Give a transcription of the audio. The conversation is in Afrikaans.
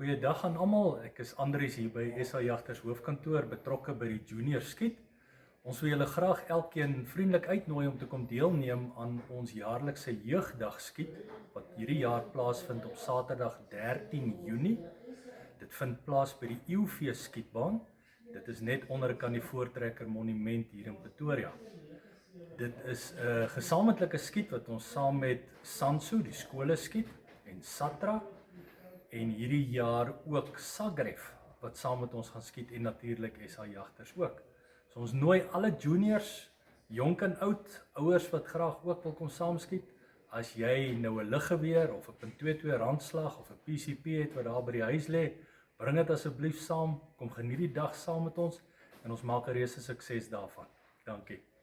Goeiedag aan almal. Ek is Andries hier by SA Jagters hoofkantoor, betrokke by die junior skiet. Ons wil julle graag elkeen vriendelik uitnooi om te kom deelneem aan ons jaarlikse jeugdag skiet wat hierdie jaar plaasvind op Saterdag 13 Junie. Dit vind plaas by die Eeufees skietbaan. Dit is net onder kan die Voortrekker Monument hier in Pretoria. Dit is 'n gesamentlike skiet wat ons saam met SANSU, die skole skiet, en SATRA, en hierdie jaar ook SAGREF, wat saam met ons gaan skiet, en natuurlik SA Jagters ook. So ons nooi alle juniors, jonk en oud, ouers wat graag ook wil kom saam skiet. As jy nou 'n luggeweer of 'n .22 randslag of 'n PCP het wat daar by die huis lê, bring dit asseblief saam, kom geniet die dag saam met ons en ons maak 'n reuse sukses daarvan. Dankie.